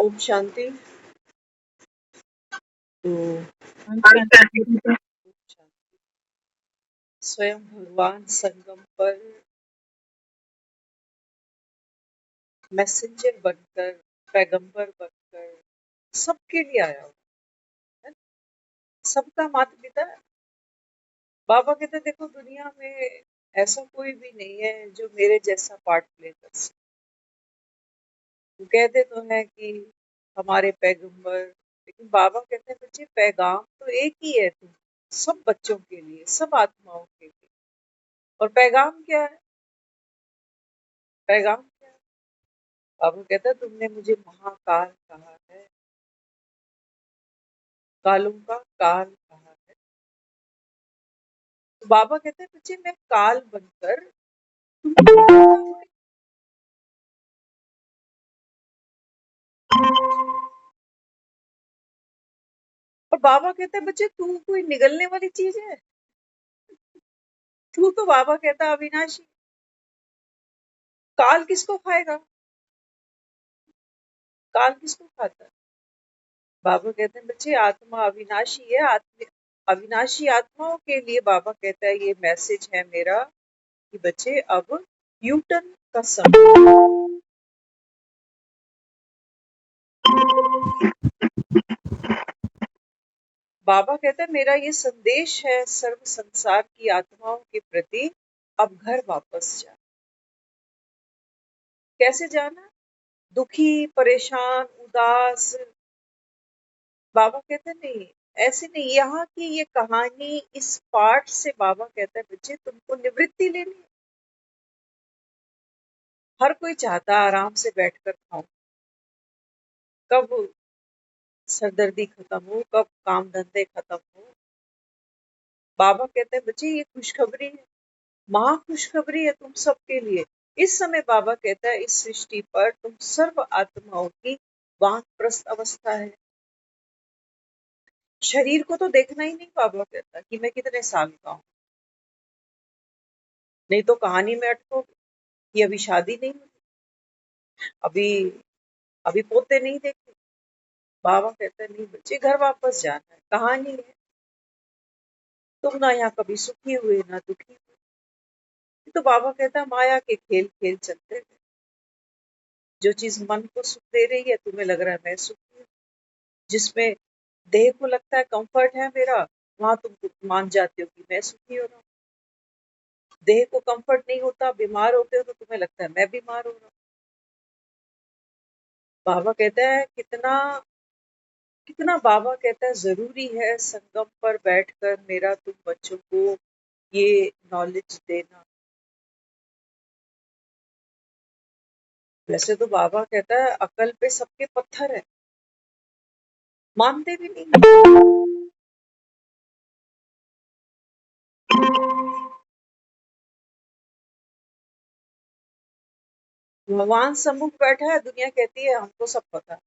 ओम शांति। तो स्वयं भगवान संगम पर मैसेंजर बनकर, पैगंबर बनकर सबके लिए आया हुआ है। सबका माता पिता है। बाबा कहते देखो दुनिया में ऐसा कोई भी नहीं है जो मेरे जैसा पार्ट प्ले कर सके। वो कहते तो है कि हमारे पैगंबर, लेकिन बाबा कहते हैं बच्चे पैगाम तो एक ही है, तुम सब बच्चों के लिए, सब आत्माओं के लिए। और पैगाम क्या है? पैगाम क्या है? बाबा कहता है तुमने मुझे महाकाल कहा है, कालों का काल कहा है। तो बाबा कहते हैं बच्चे मैं काल बनकर और बाबा कहते हैं बच्चे तू कोई निगलने वाली चीज है? तू तो बाबा कहता है अविनाशी। काल किसको खाएगा? काल किसको खाता है? बाबा कहते हैं बच्चे आत्मा अविनाशी है। अविनाशी आत्माओं के लिए बाबा कहता है ये मैसेज है मेरा कि बच्चे अब यू टर्न का समय। बाबा कहते हैं मेरा ये संदेश है सर्व संसार की आत्माओं के प्रति, अब घर वापस जा। कैसे जाना? दुखी, परेशान, उदास। बाबा कहते हैं नहीं, ऐसे नहीं। यहाँ की ये कहानी, इस पाठ से बाबा कहता है बच्चे तुमको निवृत्ति लेनी है। हर कोई चाहता है आराम से बैठकर खाऊं, कब सरदर्दी खत्म हो, कब काम धंधे खत्म हो। बाबा कहते हैं बच्चे ये खुशखबरी है, महा खुशखबरी है तुम सबके लिए। इस समय बाबा कहता है इस सृष्टि पर तुम सर्व आत्माओं की वानप्रस्थ अवस्था है। शरीर को तो देखना ही नहीं। बाबा कहता कि मैं कितने साल का हूँ, नहीं तो कहानी में अटकोगे कि अभी शादी नहीं हुई, अभी अभी पोते नहीं देखे। बाबा कहता है नहीं बच्चे घर वापस जाना है। कहानी है, तुम ना यहाँ कभी सुखी हुए ना दुखी हुए। तो बाबा कहता है माया के खेल खेल चलते हैं। जो चीज मन को सुख दे रही है तुम्हें लग रहा है मैं सुखी हूँ, जिसमें देह को लगता है कंफर्ट है मेरा, वहां तुम मान जाते हो कि मैं सुखी हो रहा हूँ। देह को कंफर्ट नहीं होता, बीमार होते हो तो तुम्हें लगता है मैं बीमार हो रहा हूँ। बाबा कहता है कितना कितना, बाबा कहता है जरूरी है संगम पर बैठकर मेरा तुम बच्चों को ये नॉलेज देना। वैसे तो बाबा कहता है अकल पे सबके पत्थर है, मानते भी नहीं। भगवान सम्मुख बैठा है, दुनिया कहती है हमको सब पता।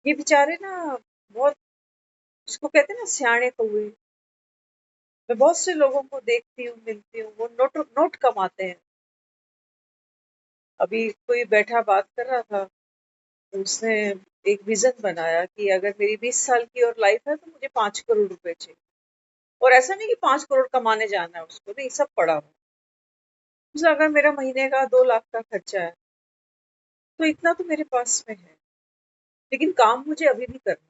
ये बेचारे ना बहुत, इसको कहते हैं ना सियाने कौए। मैं बहुत से लोगों को देखती हूँ, मिलती हूँ, वो नोट नोट कमाते हैं। अभी कोई बैठा बात कर रहा था, तो उसने एक विजन बनाया कि अगर मेरी 20 साल की और लाइफ है तो मुझे 5 करोड़ रुपए चाहिए। और ऐसा नहीं कि 5 करोड़ कमाने जाना है उसको, नहीं, सब पड़ा हुआ। उसने अगर मेरा महीने का 2 लाख का खर्चा है तो इतना तो मेरे पास में है, लेकिन काम मुझे अभी भी करना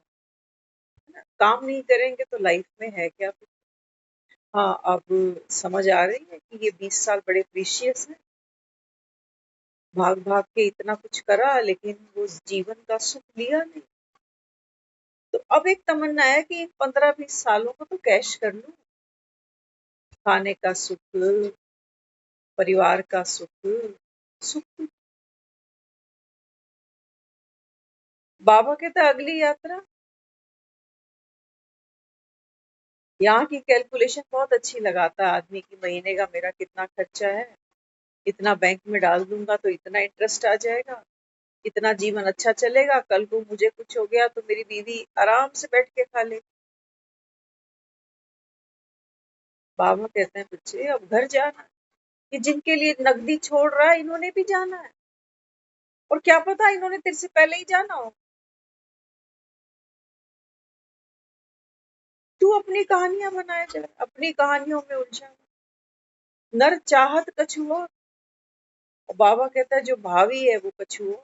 है ना। काम नहीं करेंगे तो लाइफ में है क्या? हाँ, अब समझ आ रही है कि ये 20 साल बड़े प्रीशियस हैं। भाग भाग के इतना कुछ करा लेकिन वो जीवन का सुख लिया नहीं। तो अब एक तमन्ना है कि इन 15-20 सालों को तो कैश कर लूं। खाने का सुख, परिवार का सुख, सुख। बाबा कहता है अगली यात्रा। यहाँ की कैलकुलेशन बहुत अच्छी लगाता है आदमी की, महीने का मेरा कितना खर्चा है, इतना बैंक में डाल दूंगा तो इतना इंटरेस्ट आ जाएगा, इतना जीवन अच्छा चलेगा, कल को मुझे कुछ हो गया तो मेरी बीवी आराम से बैठ के खा ले। बाबा कहते हैं बच्चे अब घर जाना है। कि जिनके लिए नकदी छोड़ रहा है इन्होंने भी जाना है। और क्या पता इन्होंने तेरे से पहले ही जाना हो। तू अपनी कहानियां बनाया जाए, अपनी कहानियों में उलझा। नर चाहत कछुआ, और बाबा कहता है जो भावी है वो कछुआ।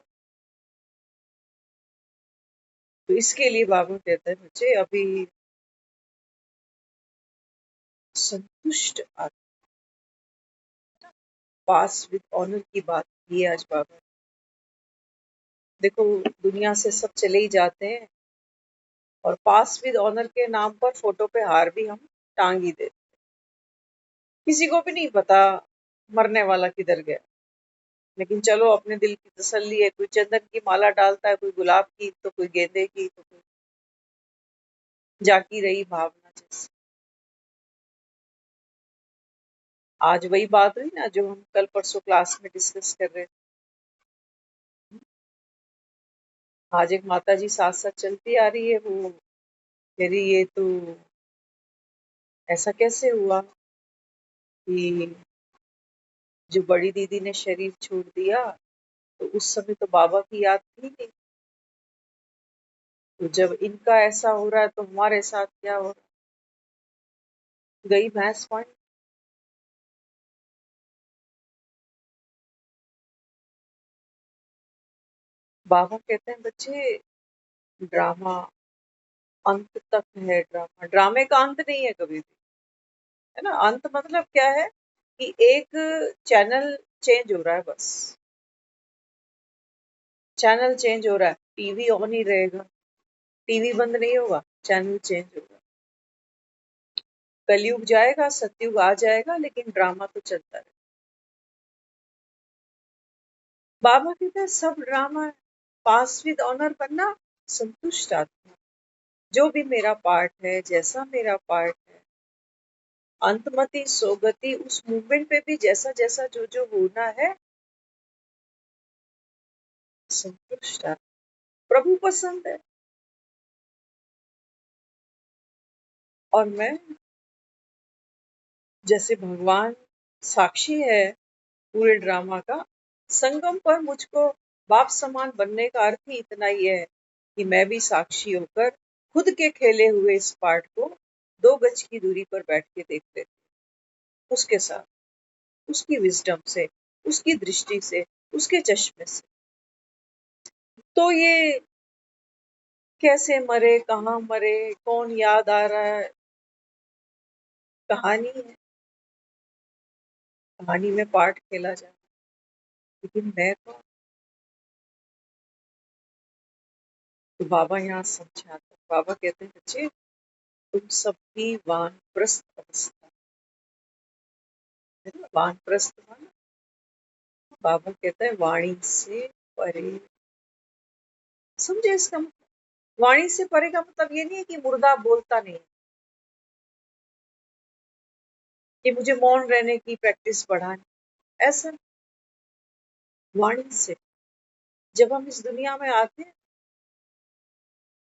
तो इसके लिए बाबा कहता है बच्चे अभी संतुष्ट पास विद ऑनर की बात की है आज बाबा। देखो दुनिया से सब चले ही जाते हैं, और पास विद ऑनर के नाम पर फोटो पे हार भी हम टांग ही देते। किसी को भी नहीं पता मरने वाला किधर गया। लेकिन चलो अपने दिल की तसल्ली है, कोई चंदन की माला डालता है, कोई गुलाब की, तो कोई गेंदे की, तो कोई जाकी रही भावना जैसे। आज वही बात हुई ना जो हम कल परसों क्लास में डिस्कस कर रहे थे। आज एक माता जी साथ साथ चलती आ रही है, वो कह रही ये तो ऐसा कैसे हुआ कि जो बड़ी दीदी ने शरीर छोड़ दिया तो उस समय तो बाबा की याद थी नहीं, तो जब इनका ऐसा हो रहा है तो हमारे साथ क्या हो रहा है? गई भैंस पानी। बाबा कहते हैं बच्चे ड्रामा अंत तक है, ड्रामा ड्रामे का अंत नहीं है कभी भी। है ना, अंत मतलब क्या है कि एक चैनल चेंज हो रहा है बस। चैनल चेंज हो रहा है, टीवी ऑन ही रहेगा, टीवी बंद नहीं होगा, चैनल चेंज होगा। कलयुग जाएगा, सतयुग आ जाएगा, लेकिन ड्रामा तो चलता है। बाबा कहते हैं सब ड्रामा है, पास विद ऑनर बनना, संतुष्ट आत्मा। जो भी मेरा पार्ट है, जैसा मेरा पार्ट है, अंतमति सोगति उस मूवमेंट पे भी जैसा जैसा जो जो होना है, संतुष्ट आत्मा। प्रभु पसंद है। और मैं जैसे भगवान साक्षी है पूरे ड्रामा का, संगम पर मुझको बाप समान बनने का अर्थ ही इतना ही है कि मैं भी साक्षी होकर खुद के खेले हुए इस पार्ट को 2 गज की दूरी पर बैठ के देख लेती हूँ, उसके साथ, उसकी विजडम से, उसकी दृष्टि से, उसके चश्मे से। तो ये कैसे मरे, कहाँ मरे, कौन याद आ रहा है, कहानी है। कहानी में पार्ट खेला जाए, लेकिन मैं कौन? तो बाबा यहाँ समझाते, बाबा कहते हैं बच्चे तुम सबकी वानप्रस्थ अवस्था है ना। वानप्रस्थ माना, बाबा कहता है वाणी से परे। समझे इसका मतलब? वाणी से परे का मतलब ये नहीं है कि मुर्दा बोलता नहीं, कि मुझे मौन रहने की प्रैक्टिस बढ़ानी, ऐसा नहीं। वाणी से, जब हम इस दुनिया में आते हैं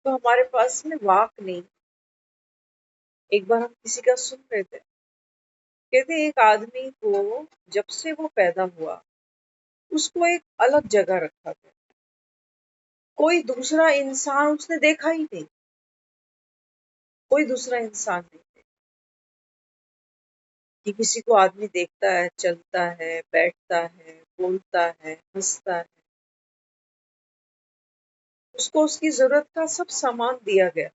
तो हमारे पास में वाक नहीं। एक बार हम किसी का सुन रहे थे, कहते एक आदमी को जब से वो पैदा हुआ उसको एक अलग जगह रखा गया, कोई दूसरा इंसान उसने देखा ही नहीं, कोई दूसरा इंसान नहीं। कि किसी को आदमी देखता है, चलता है, बैठता है, बोलता है, हंसता है, उसको उसकी जरूरत का सब सामान दिया गया,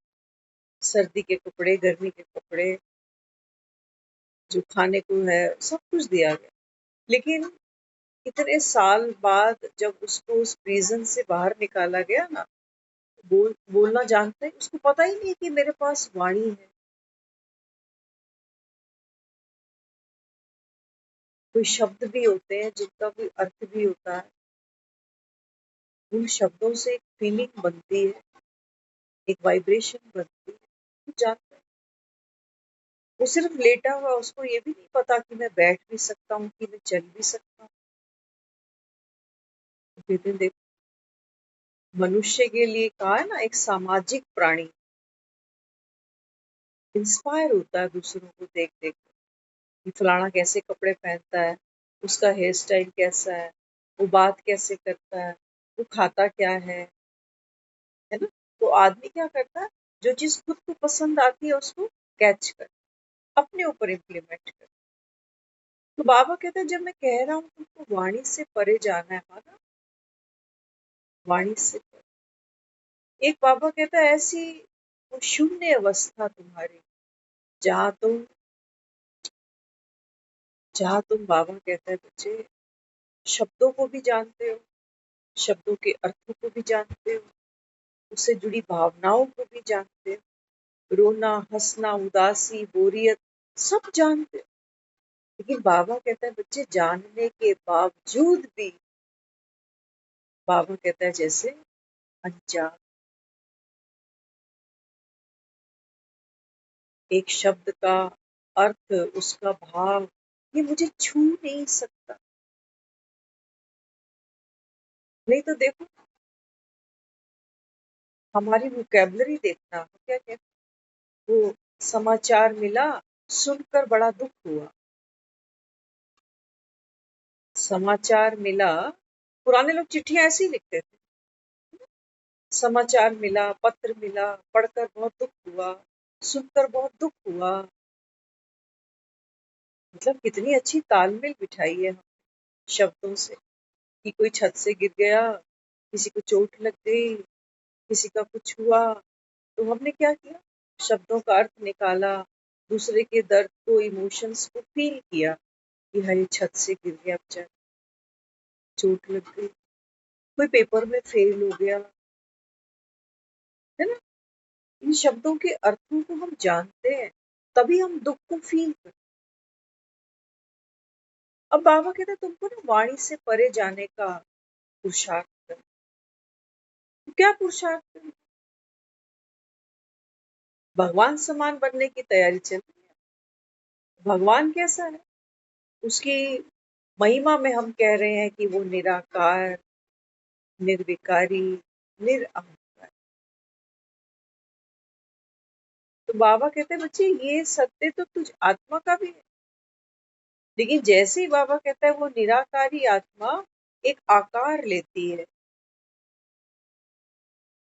सर्दी के कपड़े, गर्मी के कपड़े, जो खाने को है, सब कुछ दिया गया। लेकिन इतने साल बाद जब उसको उस प्रिजन से बाहर निकाला गया ना, बोलना जानता है, उसको पता ही नहीं कि मेरे पास वाणी है। कोई शब्द भी होते हैं जिनका कोई अर्थ भी होता है, उन शब्दों से एक फीलिंग बनती है, एक वाइब्रेशन बनती है, वो जानता है। वो सिर्फ लेटा हुआ, उसको ये भी नहीं पता कि मैं बैठ भी सकता हूँ, कि मैं चल भी सकता हूँ। कहते हैं, देखो मनुष्य के लिए कहा है ना, एक सामाजिक प्राणी, इंस्पायर होता है दूसरों को देख देख कर, कि फलाना कैसे कपड़े पहनता है, उसका हेयर स्टाइल कैसा है, वो बात कैसे करता है, वो खाता क्या है ना? तो आदमी क्या करता है, जो चीज खुद को पसंद आती है उसको कैच कर, अपने ऊपर इम्प्लीमेंट कर। तो बाबा कहते हैं, जब मैं कह रहा हूँ तुमको वाणी से परे जाना है, माना वाणी से परे। एक बाबा कहता है, ऐसी वो शून्य अवस्था तुम्हारी, जहाँ तुम बाबा कहता है बच्चे, शब्दों को भी जानते हो, शब्दों के अर्थों को भी जानते हो, उससे जुड़ी भावनाओं को भी जानते हो, रोना, हंसना, उदासी, बोरियत, सब जानते हो। लेकिन बाबा कहता है बच्चे, जानने के बावजूद भी बाबा कहता है जैसे अनजान। एक शब्द का अर्थ, उसका भाव, ये मुझे छू नहीं सकता। नहीं तो देखो, हमारी वोकैबुलरी देखना, हम क्या कहते हैं, वो समाचार मिला, सुनकर बड़ा दुख हुआ। समाचार मिला, पुराने लोग चिट्ठियां ऐसे ही लिखते थे, समाचार मिला, पत्र मिला, पढ़कर बहुत दुख हुआ, सुनकर बहुत दुख हुआ। मतलब कितनी अच्छी तालमेल बिठाई है शब्दों से, कि कोई छत से गिर गया, किसी को चोट लग गई, किसी का कुछ हुआ, तो हमने क्या किया, शब्दों का अर्थ निकाला, दूसरे के दर्द को, इमोशंस को फील किया, कि हाँ ये छत से गिर गया बेचारा, चोट लग गई, कोई पेपर में फेल हो गया, है ना? इन शब्दों के अर्थों को हम जानते हैं, तभी हम दुख को फील करते हैं। अब बाबा कहते हैं तुमको ना वाणी से परे जाने का पुरुषार्थ करना। तो क्या पुरुषार्थ करना? भगवान समान बनने की तैयारी चल रही है। भगवान कैसा है, उसकी महिमा में हम कह रहे हैं कि वो निराकार, निर्विकारी, निरअहंकार। तो बाबा कहते हैं बच्चे, ये सत्य तो तुझ आत्मा का भी है। लेकिन जैसे ही बाबा कहता है वो निराकारी आत्मा एक आकार लेती है,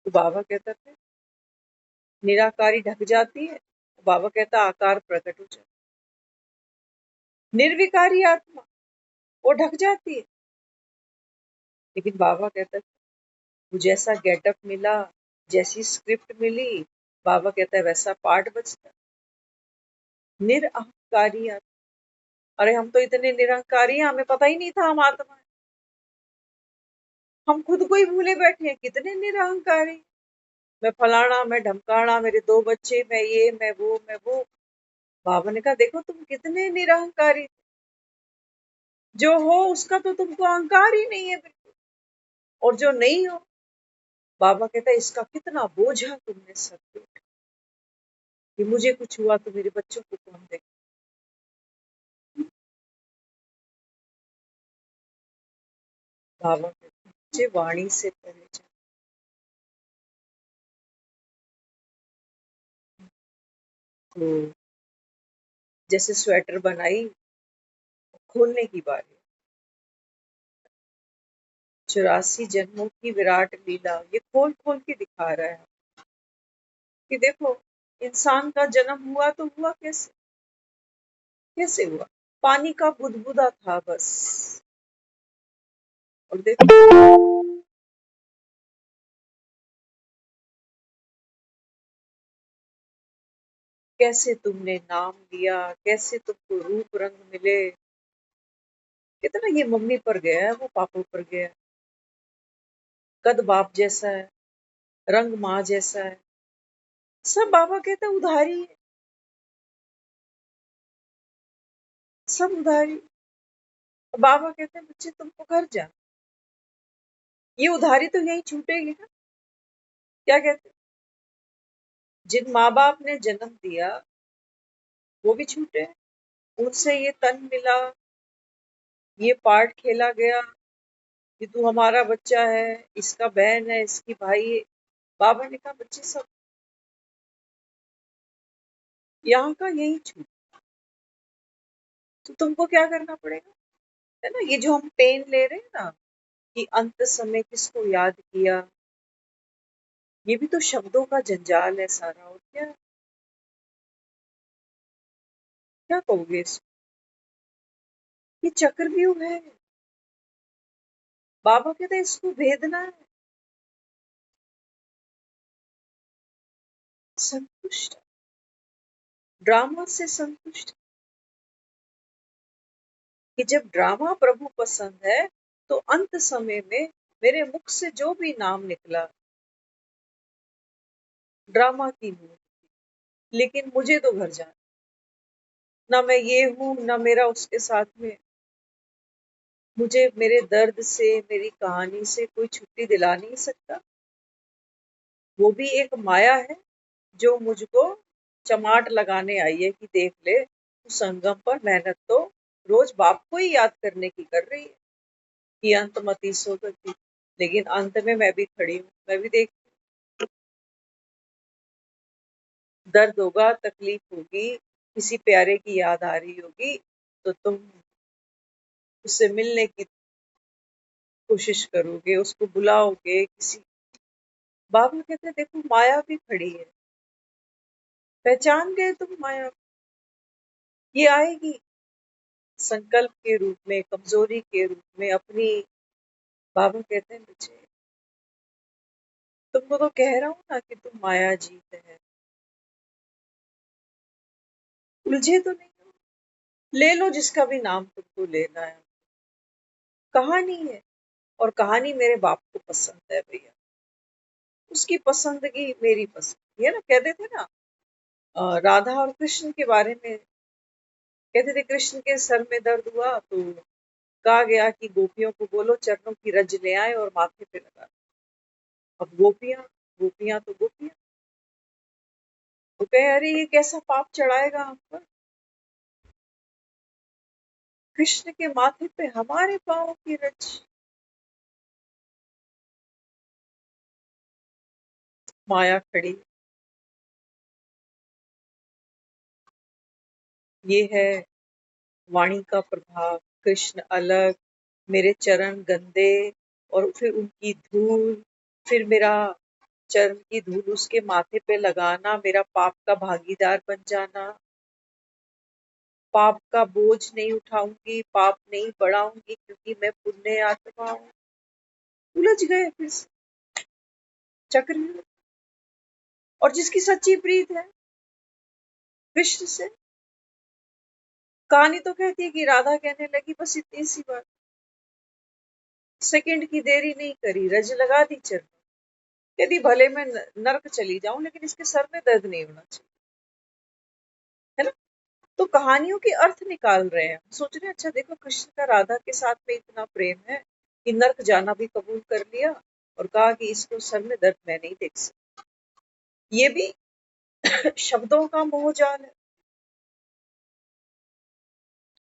तो बाबा कहता है निराकारी ढक जाती है, तो बाबा कहता आकार प्रकट हो जाता है। निर्विकारी आत्मा वो ढक जाती है, लेकिन बाबा कहता है वो जैसा गेटअप मिला, जैसी स्क्रिप्ट मिली, बाबा कहता है वैसा पार्ट बचता है। निरअहंकारी आत्मा। अरे हम तो इतने निरहंकारी हैं, हमें पता ही नहीं था हम आत्मा है। हम खुद को ही भूले बैठे हैं, कितने निरहंकारी। मैं फलाना, मैं ढमकाना, मेरे 2 बच्चे, मैं ये, मैं वो, मैं वो। बाबा ने कहा देखो तुम कितने निरहंकारी, जो हो उसका तो तुमको अहंकार ही नहीं है बिल्कुल, और जो नहीं हो, बाबा कहता है इसका कितना बोझा तुमने सर पे उठाया, कि मुझे कुछ हुआ तो मेरे बच्चों को कौन देखे। बाबा कहते हैं मुझे वाणी से परे जा। तो जैसे स्वेटर बनाई, खोलने की बारी, 84 जन्मों की विराट लीला, ये खोल खोल के दिखा रहा है कि देखो, इंसान का जन्म हुआ तो हुआ कैसे, कैसे हुआ, पानी का बुदबुदा था बस, और देखो कैसे तुमने नाम लिया, कैसे तुमको रूप रंग मिले। कितना ये मम्मी पर गया है, वो पापा पर गया है, कद बाप जैसा है, रंग माँ जैसा है, सब बाबा कहते हैं उधारी है, सब उधारी। बाबा कहते हैं बच्चे तुमको घर जा, ये उधारी तो यही छूटेगी ना। क्या कहते हैं, जिन माँ बाप ने जन्म दिया वो भी छूटे, उनसे ये तन मिला, ये पार्ट खेला गया कि तू हमारा बच्चा है, इसका बहन है, इसकी भाई है। बाबा ने कहा बच्चे सब यहाँ का यही छूट, तो तुमको क्या करना पड़ेगा, है ना? ये जो हम पेन ले रहे हैं ना, कि अंत समय किसको याद किया। ये भी तो शब्दों का जंजाल है सारा। और क्या क्या कहोगे इसको? ये चक्रव्यूह है। बाबा कहते हैं इसको भेदना है। संतुष्ट, ड्रामा से संतुष्ट। कि जब ड्रामा प्रभु पसंद है तो अंत समय में मेरे मुख से जो भी नाम निकला ड्रामा की मूर्ति, लेकिन मुझे तो घर जाना। ना मैं ये हूं ना मेरा उसके साथ में। मुझे मेरे दर्द से मेरी कहानी से कोई छुट्टी दिला नहीं सकता। वो भी एक माया है जो मुझको चमाट लगाने आई है कि देख ले तू संगम पर मेहनत तो रोज बाप को ही याद करने की कर रही है कि अंतमति सो गति। लेकिन अंत में मैं भी खड़ी हूँ, मैं भी देख। दर्द होगा, तकलीफ होगी, किसी प्यारे की याद आ रही होगी तो तुम उससे मिलने की कोशिश करोगे, उसको बुलाओगे किसी। बाबा कहते हैं देखो माया भी खड़ी है, पहचान गए तुम माया। ये आएगी संकल्प के रूप में, कमजोरी के रूप में अपनी। बाबा कहते हैं बच्चे तुमको तो कह रहा हूं ना कि तुम माया जीत है, उलझे तो नहीं हो। ले लो जिसका भी नाम तुमको लेना है। कहानी है और कहानी मेरे बाप को पसंद है भैया। उसकी पसंदगी मेरी पसंद है ना। कहते थे ना राधा और कृष्ण के बारे में। कहते थे कृष्ण के सर में दर्द हुआ तो कहा गया कि गोपियों को बोलो चरणों की रज ले आए और माथे पे लगा। अब गोपियां, गोपियां तो गोपियां तो कहे अरे ये कैसा पाप चढ़ाएगा हम पर। कृष्ण के माथे पे हमारे पाँव की रज। माया खड़ी। ये है वाणी का प्रभाव। कृष्ण अलग, मेरे चरण गंदे और फिर उनकी धूल, फिर मेरा चरण की धूल उसके माथे पे लगाना, मेरा पाप का भागीदार बन जाना। पाप का बोझ नहीं उठाऊंगी, पाप नहीं बढ़ाऊंगी क्योंकि मैं पुण्य आत्मा हूँ। उलझ गए फिर से चक्र में। और जिसकी सच्ची प्रीत है कृष्ण से। कहानी तो कहती है कि राधा कहने लगी बस इतनी सी बात, सेकंड की देरी नहीं करी, रज लगा दी चरण। यदि भले मैं नर्क चली जाऊं लेकिन इसके सर में दर्द नहीं होना चाहिए, है ना। तो कहानियों के अर्थ निकाल रहे हैं। सोच रहे हैं अच्छा देखो कृष्ण का राधा के साथ में इतना प्रेम है कि नर्क जाना भी कबूल कर लिया और कहा कि इसको सर में दर्द मैं नहीं देख सकता। ये भी शब्दों का मोहजाल है।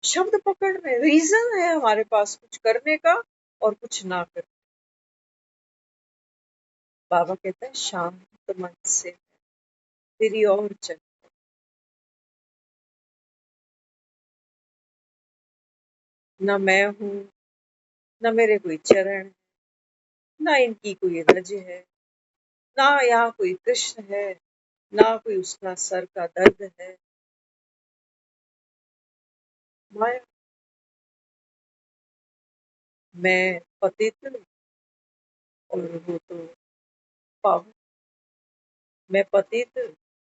शब्द पकड़ में रीजन है हमारे पास कुछ करने का और कुछ ना करने। बाबा कहता है शांत मन से तेरी और चल। न मैं हूं, न मेरे कोई चरण है, ना इनकी कोई रज है, ना यहाँ कोई कृष्ण है, ना कोई उसका सर का दर्द है। माया। मैं पतित और वो तो पावन। मैं पतित,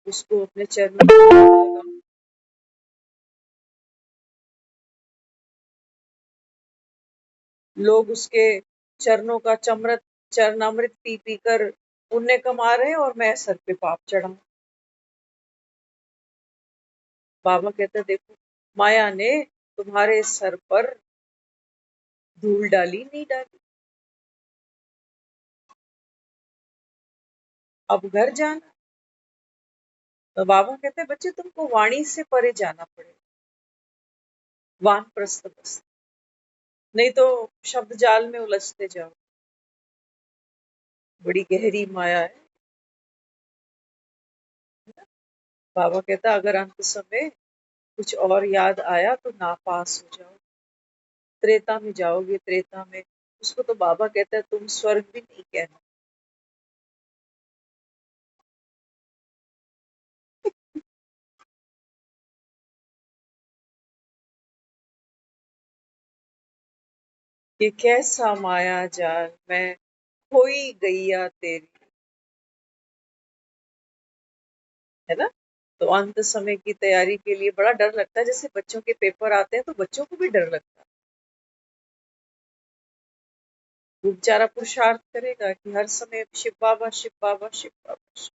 उसको अपने चरणों में लगाऊं। लोग उसके चरणों का चमृत चरणामृत पी पी कर पुण्य कमा रहे हैं और मैं सर पे पाप चढ़ाऊं। बाबा कहते हैं देखो माया ने तुम्हारे सर पर धूल डाली नहीं डाली। अब घर जाना। तो बाबा कहते हैं बच्चे तुमको वाणी से परे जाना पड़ेगा। वानप्रस्थ बस, नहीं तो शब्द जाल में उलझते जाओ। बड़ी गहरी माया है। बाबा कहता अगर अंत समय कुछ और याद आया तो नापास हो जाओ। त्रेता में जाओगे, त्रेता में उसको तो बाबा कहता है तुम स्वर्ग भी नहीं कहना। ये कैसा माया जाल मैं खोई गैया तेरी, है ना। तो अंत समय की तैयारी के लिए बड़ा डर लगता है, जैसे बच्चों के पेपर आते हैं तो बच्चों को भी डर लगता है। वो बेचारा पुरुषार्थ करेगा कि हर समय शिव बाबा शिव बाबा शिव बाबा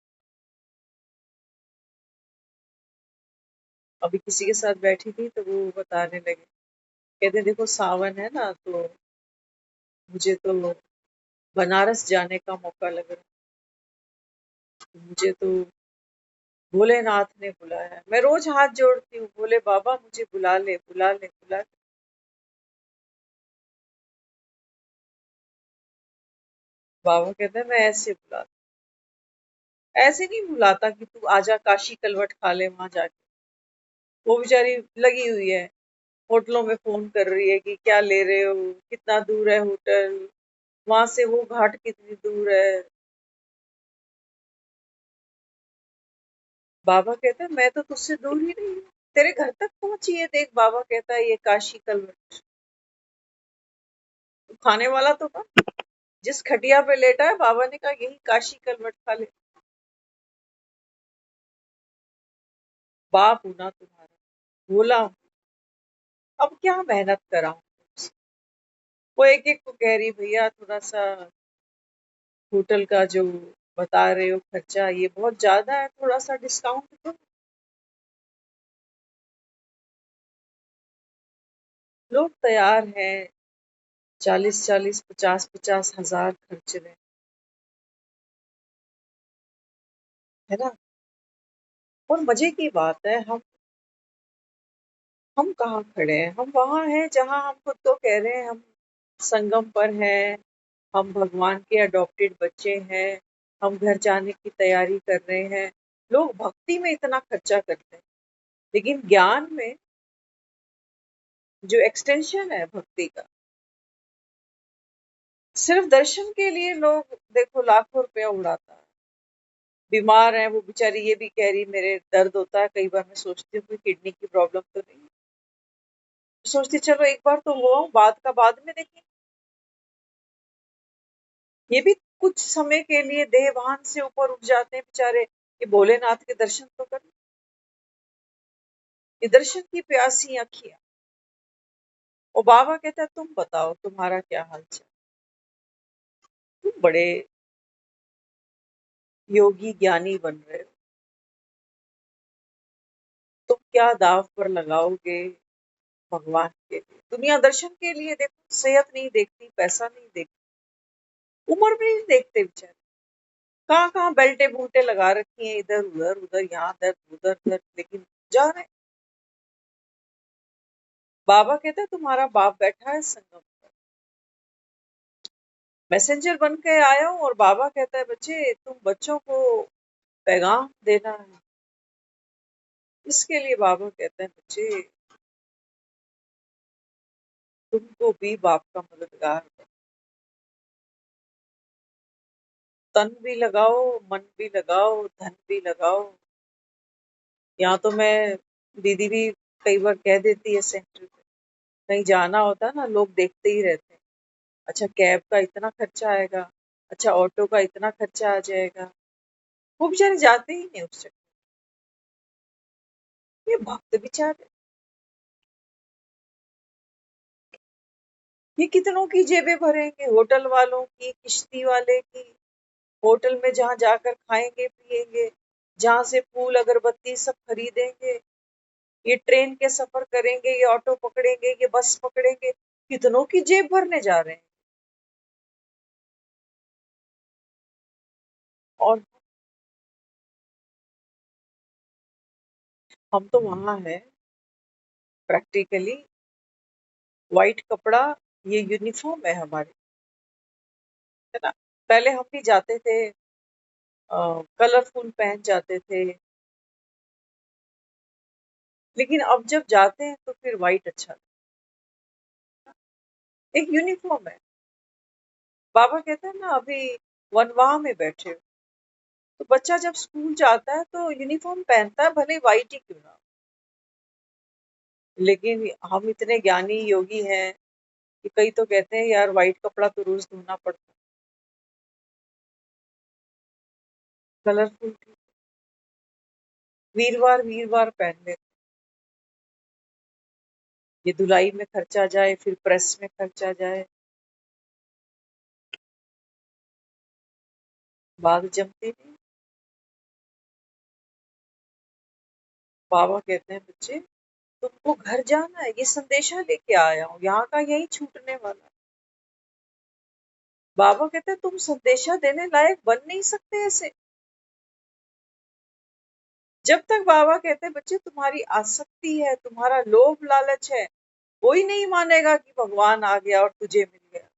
अभी किसी के साथ बैठी थी तो वो बताने लगे, कहते देखो सावन है ना तो मुझे तो बनारस जाने का मौका लग रहा है, मुझे तो भोलेनाथ ने बुलाया है। मैं रोज हाथ जोड़ती हूँ, बोले बाबा मुझे बुला ले बुला ले बुला ले। बाबा कहते हैं मैं ऐसे बुलाता, ऐसे नहीं बुलाता कि तू आजा काशी कलवट खा ले वहां जाके। वो बेचारी लगी हुई है, होटलों में फोन कर रही है कि क्या ले रहे हो, कितना दूर है होटल, वहां से वो घाट कितनी दूर है। बाबा कहते हैं मैं तो तुझसे दूर ही नहीं हूँ, तेरे घर तक पहुंची है देख। बाबा कहता है ये काशी कलवट, तू खाने वाला तो था। जिस खटिया पे लेटा है बाबा ने कहा यही काशी कलवट खा ले। बाप हूं ना तुम्हारा, भोला हूं, अब क्या मेहनत कराऊं तुमसे। वो एक एक को कह रही भैया थोड़ा सा होटल का जो बता रहे हो खर्चा ये बहुत ज्यादा है, थोड़ा सा डिस्काउंट दो। लोग तैयार हैं 40-40 50-50 हजार खर्चने, है ना। और मजे की बात है हम कहाँ खड़े हैं, हम वहां हैं जहां हम खुद तो कह रहे हैं हम संगम पर हैं, हम भगवान के अडॉप्टेड बच्चे हैं, हम घर जाने की तैयारी कर रहे हैं। लोग भक्ति में इतना खर्चा करते हैं, लेकिन ज्ञान में जो एक्सटेंशन है भक्ति का, सिर्फ दर्शन के लिए लोग देखो लाखों रुपया उड़ाता है। बीमार है वो बेचारी ये भी कह रही मेरे दर्द होता है, कई बार मैं सोचती हूँ कोई किडनी की प्रॉब्लम तो नहीं है। सोचती चलो एक बार तो वो बाद का बाद में देखें। ये भी कुछ समय के लिए देहभान से ऊपर उठ जाते हैं बेचारे कि भोलेनाथ के दर्शन तो कर, ये दर्शन की प्यासी आंखियां। और बाबा कहता है तुम बताओ तुम्हारा क्या हाल चाल, तुम बड़े योगी ज्ञानी बन रहे हो, तुम क्या दाव पर लगाओगे भगवान के लिए। दुनिया दर्शन के लिए देखो सेहत नहीं देखती, पैसा नहीं देखती, उम्र भी नहीं देखते बेचारे। कहाँ कहाँ बेल्टे बूटे लगा रखी हैं, इधर उधर उधर यहाँ दर्द उधर दर्द, लेकिन जा रहे हैं। बाबा कहता है तुम्हारा बाप बैठा है संगम पर, मैसेंजर बन के आया हूँ। और बाबा कहता है बच्चे तुम बच्चों को पैगाम देना है, इसके लिए बाबा कहते हैं बच्चे तुमको भी बाप का मददगार बनो। तन भी लगाओ, मन भी लगाओ, धन भी लगाओ। यहाँ तो मैं, दीदी भी कई बार कह देती है सेंटर पे, कहीं जाना होता है ना लोग देखते ही रहते हैं, अच्छा कैब का इतना खर्चा आएगा, अच्छा ऑटो का इतना खर्चा आ जाएगा। वो बेचारे जाते ही नहीं उस चक्कर। ये भक्त बेचारे, ये कितनों की जेबें भरेंगे, होटल वालों की, किश्ती वाले की, होटल में जहाँ जाकर खाएंगे पिएंगे, जहाँ से फूल अगरबत्ती सब खरीदेंगे, ये ट्रेन के सफर करेंगे, ये ऑटो पकड़ेंगे, ये बस पकड़ेंगे, कितनों की जेब भरने जा रहे हैं। और हम तो वहां हैं प्रैक्टिकली, व्हाइट कपड़ा ये यूनिफॉर्म है हमारी, है ना। पहले हम भी जाते थे कलरफुल पहन जाते थे, लेकिन अब जब जाते हैं तो फिर व्हाइट अच्छा लगता है। एक यूनिफॉर्म है, बाबा कहते हैं ना, अभी वनवाह में बैठे हो, तो बच्चा जब स्कूल जाता है तो यूनिफॉर्म पहनता है, भले वाइट ही क्यों ना हो। लेकिन हम इतने ज्ञानी योगी हैं कि कई तो कहते हैं यार वाइट कपड़ा तो रोज धोना पड़ता है, कलरफुल वीरवार वीरवार पहन लेते। ये धुलाई में खर्चा जाए, फिर प्रेस में खर्चा जाए, बात जमती नहीं। बाबा कहते हैं बच्चे, तुमको घर जाना है, ये संदेशा लेके आया हूँ, यहाँ का यही छूटने वाला है। बाबा कहते हैं तुम संदेशा देने लायक बन नहीं सकते ऐसे। जब तक बाबा कहते हैं बच्चे तुम्हारी आसक्ति है, तुम्हारा लोभ लालच है, कोई नहीं मानेगा कि भगवान आ गया और तुझे मिल गया।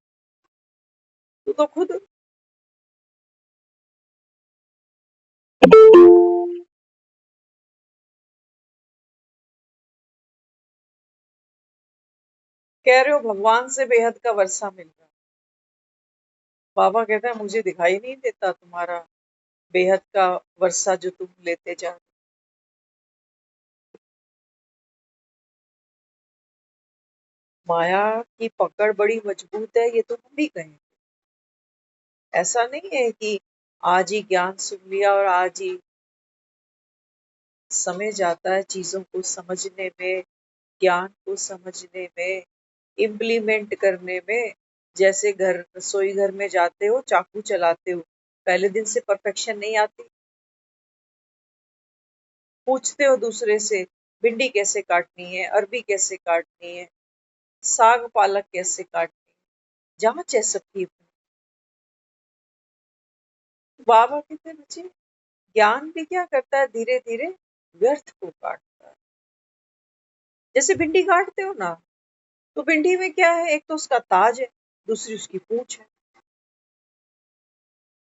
तू तो खुद कह रहे हो भगवान से बेहद का वर्षा मिल रहा है। बाबा कहता है मुझे दिखाई नहीं देता तुम्हारा बेहद का वर्षा जो तुम लेते जा रहे हो। माया की पकड़ बड़ी मजबूत है, ये तो हम भी कहें। ऐसा नहीं है कि आज ही ज्ञान सुन लिया और आज ही। समय जाता है चीजों को समझने में, ज्ञान को समझने में, इम्प्लीमेंट करने में। जैसे घर रसोई घर में जाते हो, चाकू चलाते हो, पहले दिन से परफेक्शन नहीं आती। पूछते हो दूसरे से भिंडी कैसे काटनी है, अरबी कैसे काटनी है, साग पालक कैसे काटनी है, जांच है सबकी। बाबा कहते हैं बच्चे, ज्ञान भी क्या करता है, धीरे धीरे व्यर्थ को काटता है। जैसे भिंडी काटते हो ना, तो भिंडी में क्या है, एक तो उसका ताज है, दूसरी उसकी पूंछ है।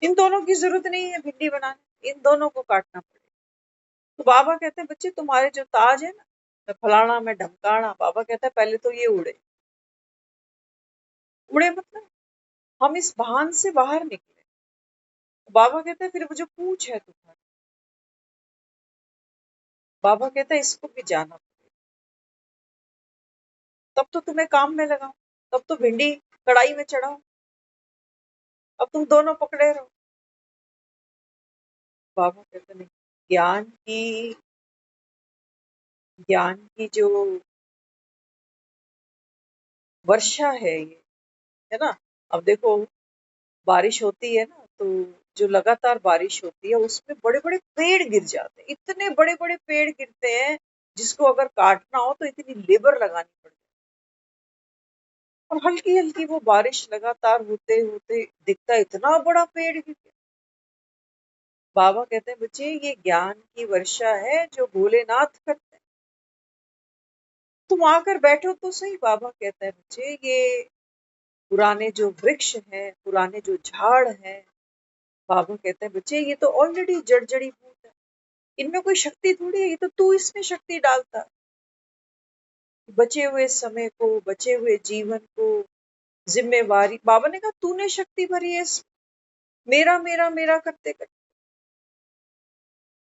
इन दोनों की जरूरत नहीं है भिंडी बनाने, इन दोनों को काटना पड़ेगा। तो बाबा कहते हैं बच्चे तुम्हारे जो ताज है ना, मैं फलाना मैं ढमकाना, बाबा कहता है पहले तो ये उड़े। उड़े मतलब हम इस भान से बाहर निकले। बाबा कहते हैं फिर वो जो पूंछ है तुम्हारी, बाबा कहता है इसको भी जाना पड़ेगा। तब तो तुम्हें काम में लगाओ, तब तो भिंडी कढ़ाई में चढ़ाओ, अब तुम दोनों पकड़े रहो। बाबा कहते नहीं, ज्ञान की ज्ञान की जो वर्षा है ये, है ना। अब देखो बारिश होती है ना, तो जो लगातार बारिश होती है उसमें बड़े बड़े पेड़ गिर जाते हैं, इतने बड़े बड़े पेड़ गिरते हैं जिसको अगर काटना हो तो इतनी लेबर लगानी पड़ती है। और हल्की हल्की वो बारिश लगातार होते होते दिखता है इतना बड़ा पेड़ गिर गया। बाबा कहते हैं बच्चे ये ज्ञान की वर्षा है जो भोलेनाथ करते हैं। तुम आकर बैठो तो सही। बाबा कहता है बच्चे ये पुराने जो वृक्ष हैं, पुराने जो झाड़ हैं, बाबा कहते हैं बच्चे ये तो ऑलरेडी जड़ जड़ी भूत है, इनमें कोई शक्ति थोड़ी है, ये तो तू इसमें शक्ति डालता है। बचे हुए समय को, बचे हुए जीवन को, जिम्मेवारी, बाबा ने कहा तूने शक्ति भरी है इसमें, मेरा मेरा मेरा करते करते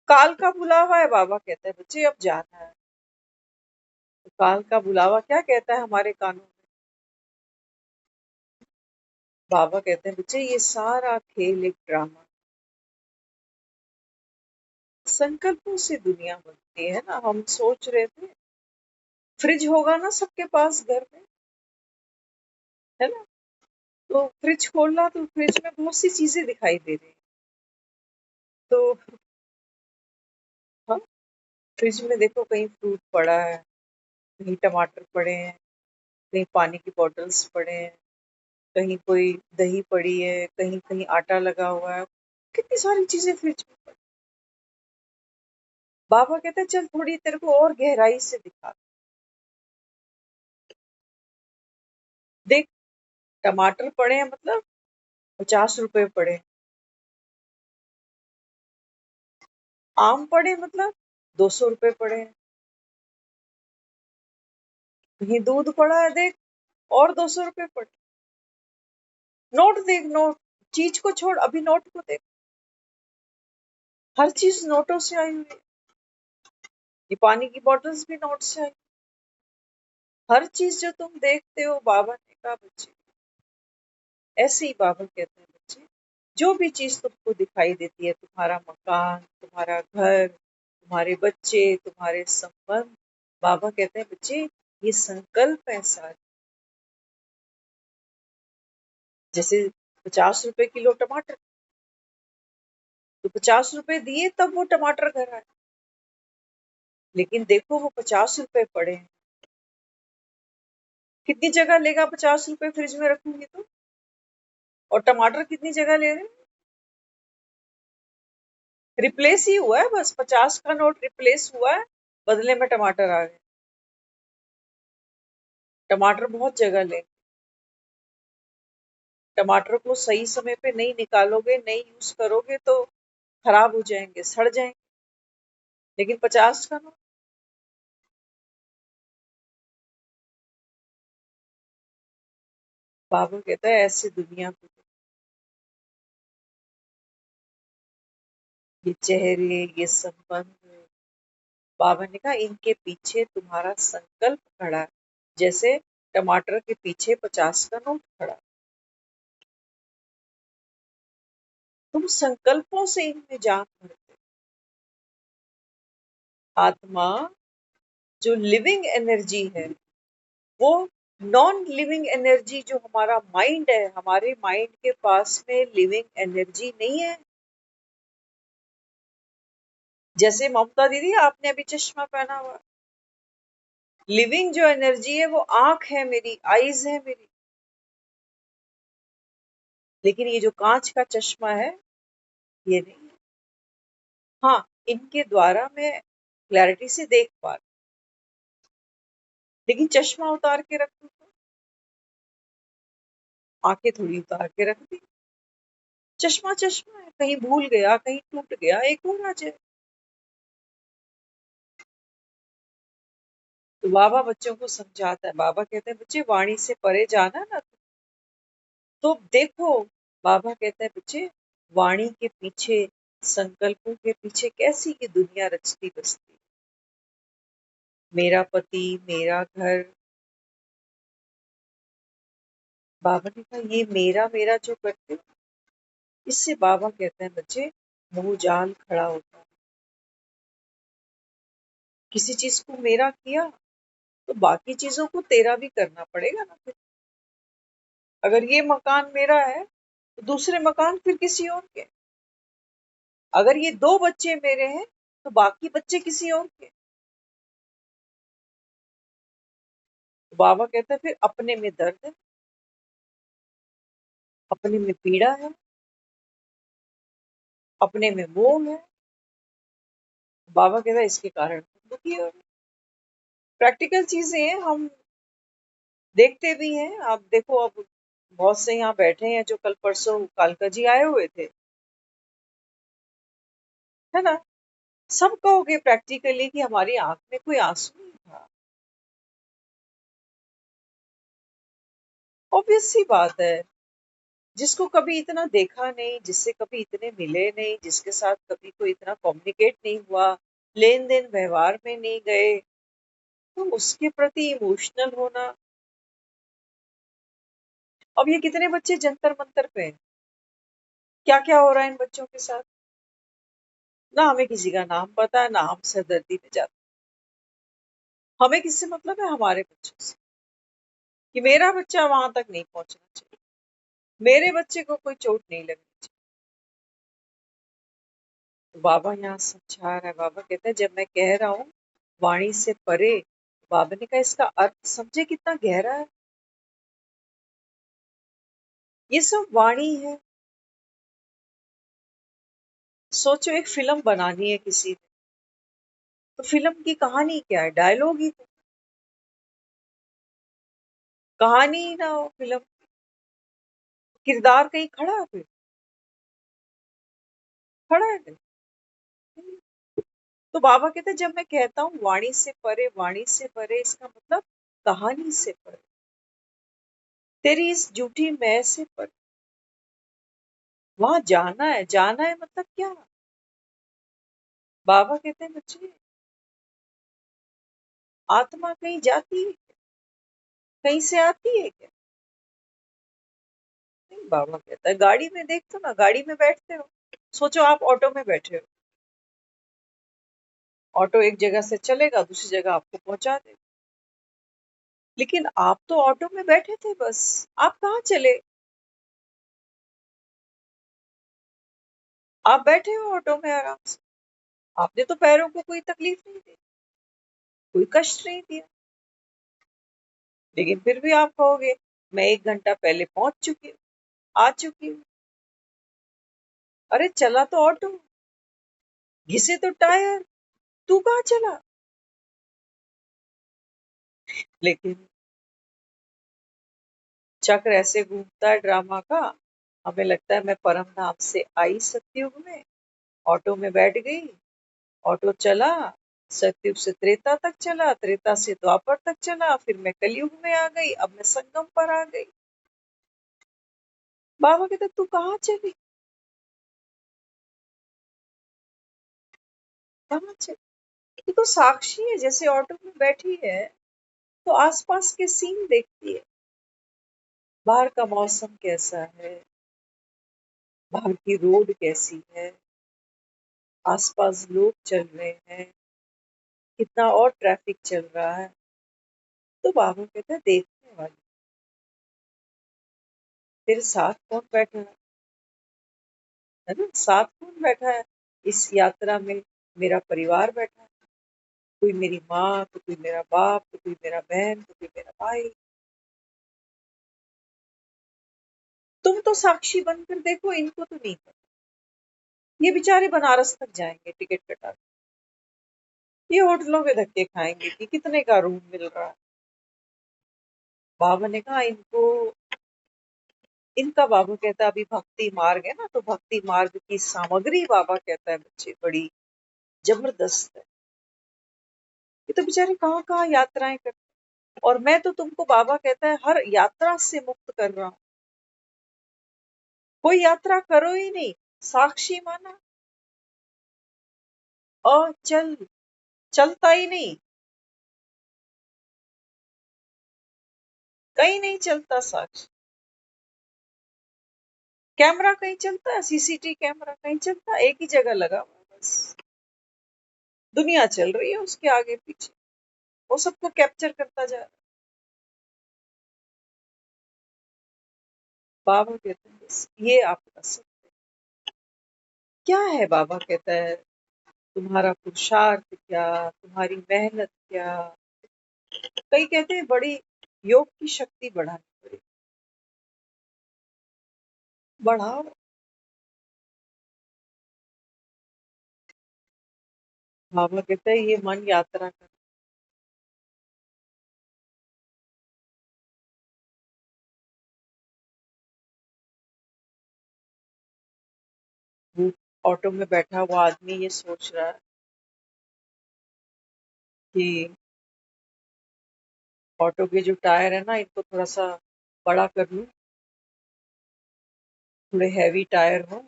काल का बुलावा है। बाबा कहता है बच्चे अब जाना है। तो काल का बुलावा क्या कहता है हमारे कानून में? बाबा कहते हैं बच्चे ये सारा खेल एक ड्रामा, संकल्पों से दुनिया बनती है ना। हम सोच रहे थे फ्रिज होगा ना सबके पास घर में, है ना। तो फ्रिज खोलना तो फ्रिज में बहुत सी चीजें दिखाई दे रही हैं। तो हाँ, फ्रिज में देखो कहीं फ्रूट पड़ा है, कहीं टमाटर पड़े हैं, कहीं पानी की बॉटल्स पड़े हैं, कहीं कोई दही पड़ी है, कहीं कहीं आटा लगा हुआ है, कितनी सारी चीजें फ्रिज में पड़ी। बाबा कहते हैं चल थोड़ी तेरे को और गहराई से दिखा, देख टमाटर पड़े हैं मतलब 50 रुपए पड़े हैं, आम पड़े मतलब 200 रुपए पड़े हैं, कहीं दूध पड़ा है देख और 200 रुपए पड़े। नोट देख, नोट, चीज को छोड़, अभी नोट को देख, हर चीज नोटों से आई हुई है। ये पानी की बॉटल्स भी नोट से आई। हर चीज जो तुम देखते हो, बाबा ने कहा बच्चे, ऐसे ही बाबा कहते हैं बच्चे, जो भी चीज तुमको दिखाई देती है, तुम्हारा मकान, तुम्हारा घर, तुम्हारे बच्चे, तुम्हारे संबंध, बाबा कहते हैं बच्चे, ये संकल्प है सारे। जैसे 50 रुपए किलो टमाटर, तो 50 रुपए दिए तब वो टमाटर घर आए, लेकिन देखो वो 50 रुपए पड़े हैं, कितनी जगह लेगा? 50 रुपए फ्रिज में रखूंगी तो, और टमाटर कितनी जगह ले रहे हैं? रिप्लेस ही हुआ है, बस 50 का नोट रिप्लेस हुआ है, बदले में टमाटर आ गए। टमाटर बहुत जगह लेंगे, टमाटर को सही समय पे नहीं निकालोगे, नहीं यूज करोगे तो खराब हो जाएंगे, सड़ जाएंगे। लेकिन 50 का नोट, बाबू कहता है ऐसे दुनिया को, ये चेहरे, ये संबंध, बाबा ने कहा इनके पीछे तुम्हारा संकल्प खड़ा है, जैसे टमाटर के पीछे 50 का नोट खड़ा। तुम संकल्पों से इनमें जान भरते। आत्मा जो लिविंग एनर्जी है, वो नॉन लिविंग एनर्जी, जो हमारा माइंड है, हमारे माइंड के पास में लिविंग एनर्जी नहीं है। जैसे ममता दीदी, आपने अभी चश्मा पहना हुआ, लिविंग जो एनर्जी है वो आंख है मेरी, आईज है मेरी, लेकिन ये जो कांच का चश्मा है, ये नहीं है। हाँ, इनके द्वारा मैं क्लैरिटी से देख पा रही, लेकिन चश्मा उतार के रख दूं तो आंखें थोड़ी उतार के रख दी। चश्मा चश्मा है, कहीं भूल गया, कहीं टूट गया, एक और आ जाए। तो बाबा बच्चों को समझाता है, बाबा कहते हैं बच्चे वाणी से परे जाना ना, तो देखो, बाबा कहते हैं बच्चे, वाणी के पीछे, संकल्पों के पीछे कैसी ये दुनिया रचती बसती। मेरा पति, मेरा घर, बाबा ने कहा ये मेरा मेरा जो करते हो, इससे बाबा कहते हैं बच्चे, मोह जाल खड़ा होता है। किसी चीज को मेरा किया तो बाकी चीजों को तेरा भी करना पड़ेगा ना फिर। अगर ये मकान मेरा है तो दूसरे मकान फिर किसी और के। अगर ये 2 बच्चे मेरे हैं तो बाकी बच्चे किसी और के। तो बाबा कहते हैं फिर अपने में दर्द है, अपने में पीड़ा है, अपने में मोह है। बाबा कहता है इसके कारण तुम दुखी हो। प्रैक्टिकल चीजें हैं, हम देखते भी हैं। आप देखो, अब बहुत से यहाँ बैठे हैं जो कल परसों कालका जी आए हुए थे, है ना? सब कहोगे प्रैक्टिकली कि हमारी आंख में कोई आंसू नहीं था। ऑब्वियस सी बात है, जिसको कभी इतना देखा नहीं, जिससे कभी इतने मिले नहीं, जिसके साथ कभी कोई इतना कम्युनिकेट नहीं हुआ, लेन देन व्यवहार में नहीं गए, तो उसके प्रति इमोशनल होना। अब ये कितने बच्चे जंतर मंतर पे हैं, क्या क्या हो रहा है इन बच्चों के साथ, ना हमें किसी का नाम पता है, ना हम सरदर्दी में जाते। हमें किससे मतलब है? हमारे बच्चों से, कि मेरा बच्चा वहां तक नहीं पहुंचना चाहिए, मेरे बच्चे को कोई चोट नहीं लगनी चाहिए। तो बाबा यहाँ समझा रहा है, बाबा कहते हैं जब मैं कह रहा हूँ वाणी से परे, बाबा ने कहा इसका अर्थ समझे कितना गहरा है। ये सब वाणी है। सोचो एक फिल्म बनानी है किसी ने, तो फिल्म की कहानी क्या है? डायलॉग ही तो। कहानी ही ना हो फिल्म, किरदार कहीं खड़ा है फिर? खड़ा है नहीं। तो बाबा कहते हैं जब मैं कहता हूँ वाणी से परे, वाणी से परे, इसका मतलब कहानी से परे, तेरी इस झूठी मैं से परे। वहां जाना है मतलब क्या? बाबा कहते हैं बच्चे, आत्मा कहीं जाती है, कहीं से आती है क्या? नहीं, बाबा कहता है गाड़ी में देखते हो ना, गाड़ी में बैठते हो, सोचो आप ऑटो में बैठे हो, ऑटो एक जगह से चलेगा दूसरी जगह आपको पहुंचा देगा, लेकिन आप तो ऑटो में बैठे थे बस, आप कहाँ चले? आप बैठे हो ऑटो में आराम से, आपने तो पैरों को कोई तकलीफ नहीं दी, कोई कष्ट नहीं दिया, लेकिन फिर भी आप कहोगे मैं 1 घंटा पहले पहुंच चुकी हूँ, आ चुकी हूँ। अरे चला तो ऑटो, घिसे तो टायर, तू कहाँ चला? लेकिन चक्र ऐसे घूमता है ड्रामा का, हमें लगता है मैं परम धाम से आई सतयुग में, ऑटो में बैठ गई, ऑटो चला, सतयुग से त्रेता तक चला, त्रेता से द्वापर तक चला, फिर मैं कलयुग में आ गई, अब मैं संगम पर आ गई। बाबा कहते तू कहाँ चली, कहाँ चली? ये तो साक्षी है, जैसे ऑटो में बैठी है तो आसपास के सीन देखती है, बाहर का मौसम कैसा है, बाहर की रोड कैसी है, आसपास लोग चल रहे हैं, कितना और ट्रैफिक चल रहा है, तो बाबा कहते हैं देखने वाली। तेरे साथ कौन बैठा है ना, साथ कौन बैठा है इस यात्रा में? मेरा परिवार बैठा है, कोई मेरी माँ, तो कोई मेरा बाप, तो कोई मेरा बहन, तो कोई मेरा भाई। तुम तो साक्षी बनकर देखो, इनको तो नहीं पता, ये बेचारे बनारस तक जाएंगे टिकट कटा के, ये होटलों के धक्के खाएंगे कि कितने का रूम मिल रहा है। बाबा ने कहा इनको, इनका बाबा कहता है अभी भक्ति मार्ग है ना, तो भक्ति मार्ग की सामग्री बाबा कहता है बच्चे बड़ी जबरदस्त है, ये तो बेचारे कहाँ कहाँ यात्राएं करते हैं। और मैं तो तुमको बाबा कहता है हर यात्रा से मुक्त कर रहा हूँ, कोई यात्रा करो ही नहीं, साक्षी माना, अचल, चलता ही नहीं, कहीं नहीं चलता साक्षी, कैमरा कहीं चलता है, सीसीटीवी कैमरा कहीं चलता है, एक ही जगह लगा हुआ है बस, दुनिया चल रही है उसके आगे पीछे, वो सबको कैप्चर करता जा रहा है। बाबा कहते हैं बस ये आप कर सकते हैं। क्या है बाबा कहता है, तुम्हारा पुरुषार्थ क्या, तुम्हारी मेहनत क्या, कई कहते हैं बड़ी योग की शक्ति बढ़ानी पड़ेगी, बढ़ाओ। बाबा कहते हैं ये मन यात्रा कर, वो ऑटो में बैठा हुआ आदमी ये सोच रहा है कि ऑटो के जो टायर है ना इनको थोड़ा सा बड़ा कर लूं, थोड़े हैवी टायर हो,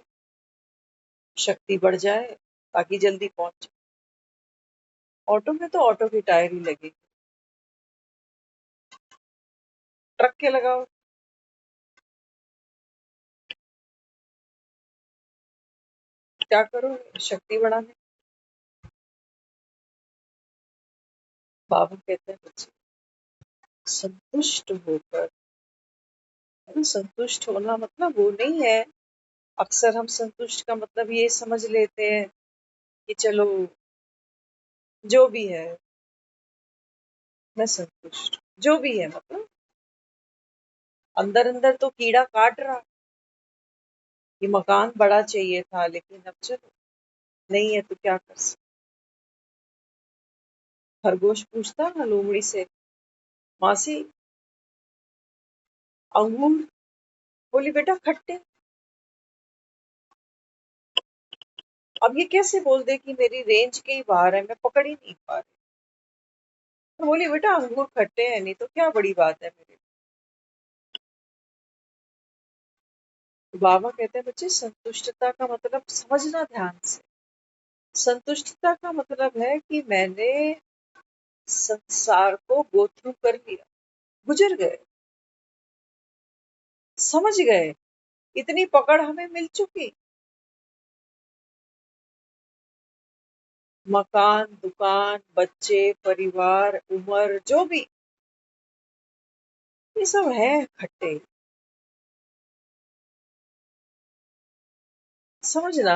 शक्ति बढ़ जाए, ताकि जल्दी पहुंच जाए। ऑटो में तो ऑटो के टायर ही लगे, ट्रक के लगाओ, क्या करो शक्ति बढ़ाने। बाबा कहते हैं बच्चे संतुष्ट होकर, है ना, संतुष्ट होना मतलब वो नहीं है, अक्सर हम संतुष्ट का मतलब ये समझ लेते हैं कि चलो जो भी है मैं संतुष्ट, जो भी है मतलब अंदर अंदर तो कीड़ा काट रहा, ये मकान बड़ा चाहिए था लेकिन अब चलो नहीं है तो क्या कर सकते। खरगोश पूछता ना लोमड़ी से, मासी अंगूर, बोली बेटा खट्टे, अब ये कैसे बोल दे कि मेरी रेंज के ही बाहर है, मैं पकड़ ही नहीं पा रही, तो बोली बेटा अंगूर खट्टे हैं नहीं तो क्या बड़ी बात है मेरे लिए। तो बाबा कहते हैं बच्चे संतुष्टता का मतलब समझना ध्यान से। संतुष्टता का मतलब है कि मैंने संसार को गो थ्रू कर लिया, गुजर गए, समझ गए, इतनी पकड़ हमें मिल चुकी। मकान, दुकान, बच्चे, परिवार, उम्र, जो भी, ये सब है खट्टे। समझना,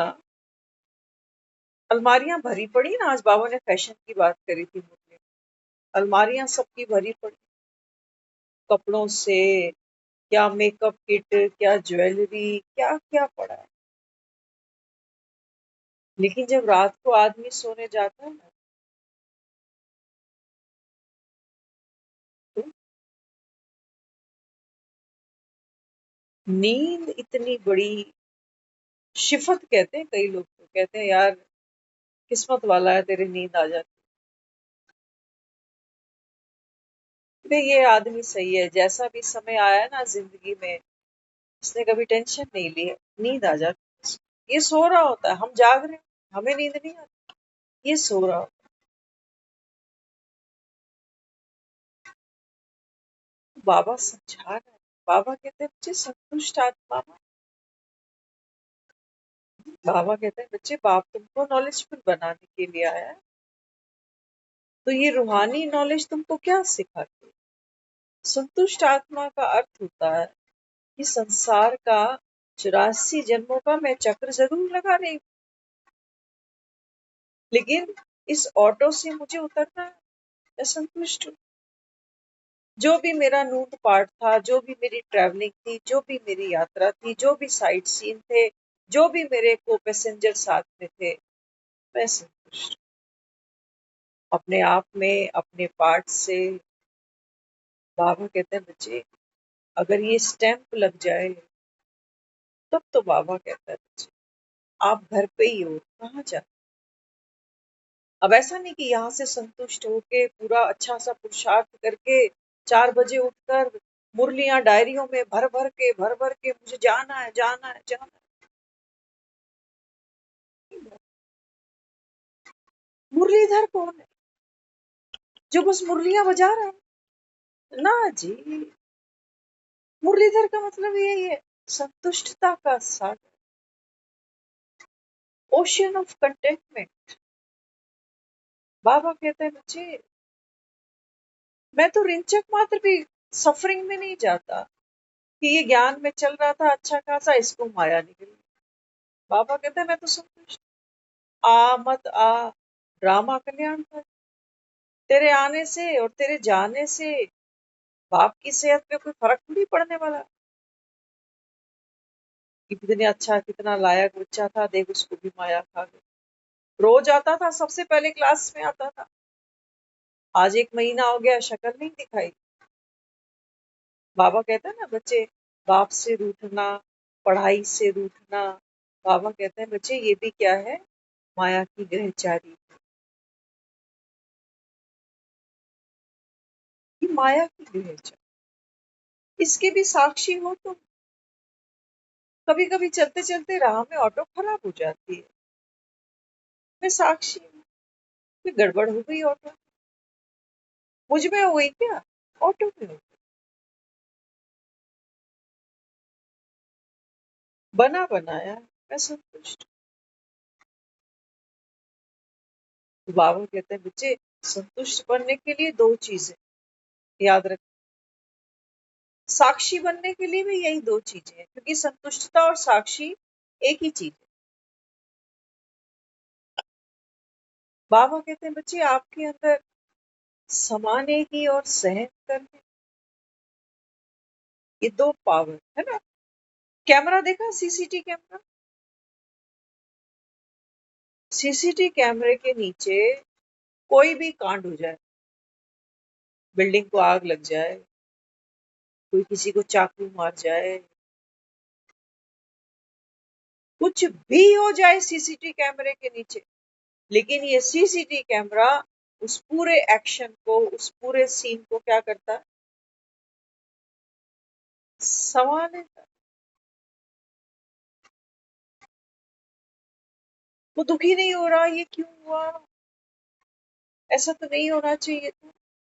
अलमारियां भरी पड़ी ना। आज बाबा ने फैशन की बात करी थी मुझे। अलमारियां सबकी भरी पड़ी कपड़ों से, क्या मेकअप किट, क्या ज्वेलरी, क्या क्या पड़ा है। लेकिन जब रात को आदमी सोने जाता है ना, तो नींद इतनी बड़ी शिफत कहते हैं कई लोग, तो कहते हैं यार किस्मत वाला है तेरी नींद आ जाती है। तो ये आदमी सही है, जैसा भी समय आया है ना जिंदगी में, इसने कभी टेंशन नहीं ली है, नींद आ जाती है इसको। ये सो रहा होता है, हम जाग रहे हैं, हमें नींद नहीं आती, ये सो रहा होता है। बाबा समझा रहे हैं। बाबा कहते हैं बच्चे संतुष्ट आत्मा में। बाबा कहते हैं बच्चे बाप तुमको नॉलेजफुल बनाने के लिए आया है, तो ये रूहानी नॉलेज तुमको क्या सिखाती है। संतुष्ट आत्मा का अर्थ होता है कि संसार का 84 जन्मों का मैं चक्र जरूर लगा रही हूँ, लेकिन इस ऑटो से मुझे उतरना है। मैं संतुष्ट हूँ। जो भी मेरा नूट पाठ था, जो भी मेरी ट्रैवलिंग थी, जो भी मेरी यात्रा थी, जो भी साइट सीन थे, जो भी मेरे को पैसेंजर साथ में थे, मैं संतुष्ट हूँ। अपने आप में, अपने पार्ट से। बाबा कहते हैं बच्चे अगर ये स्टैंप लग जाए, तब तो बाबा कहता है बच्चे आप घर पे ही हो, कहाँ जा। अब ऐसा नहीं कि यहाँ से संतुष्ट होके पूरा अच्छा सा पुरुषार्थ करके 4 बजे उठकर मुरलियां डायरियों में भर भर के मुझे जाना है, जाना है, जाना है। मुरलीधर कौन है जो बस मुरलियां बजा रहा है? ना जी, मुरलीधर का मतलब यही है, संतुष्टता का सागर, ओशियन ऑफ कंटेंटमेंट। बाबा कहते हैं बच्चे मैं तो रिंचक मात्र भी सफरिंग में नहीं जाता कि ये ज्ञान में चल रहा था अच्छा खासा, इसको माया निकल गई। बाबा कहते हैं मैं तो संतुष्ट। आ मत आ, ड्रामा कल्याण का। तेरे आने से और तेरे जाने से बाप की सेहत पे कोई फर्क थोड़ी पड़ने वाला। कि कितने अच्छा, कितना लायक बच्चा था, देख उसको भी माया खा गई। रोज आता था, सबसे पहले क्लास में आता था, आज 1 महीना हो गया शक्ल नहीं दिखाई। बाबा कहते हैं ना बच्चे बाप से रूठना, पढ़ाई से रूठना, बाबा कहते हैं बच्चे ये भी क्या है, माया की ग्रहचारी। ये माया की ग्रहचारी, इसके भी साक्षी हो तुम। कभी कभी चलते चलते राह में ऑटो खराब हो जाती है, मैं साक्षी हूँ कि गड़बड़ हो गई ऑटो। मुझ में हो गई क्या, ऑटो में हो गई। बना बनाया मैं संतुष्ट। तो बाबा कहते हैं बच्चे संतुष्ट बनने के लिए 2 चीजें याद रख। साक्षी बनने के लिए भी यही 2 चीजें हैं, क्योंकि संतुष्टता और साक्षी एक ही चीज है। बाबा कहते हैं बच्चे आपके अंदर समाने की और सहन करने, ये 2 पावर है ना। कैमरा देखा, सीसीटी कैमरा, सीसीटी कैमरे के नीचे कोई भी कांड हो जाए, बिल्डिंग को आग लग जाए, कोई किसी को चाकू मार जाए, कुछ भी हो जाए सीसीटी कैमरे के नीचे, लेकिन ये सीसीटी कैमरा उस पूरे एक्शन को, उस पूरे सीन को क्या करता है, संभालेगा। वो दुखी नहीं हो रहा, ये क्यों हुआ, ऐसा तो नहीं होना चाहिए था,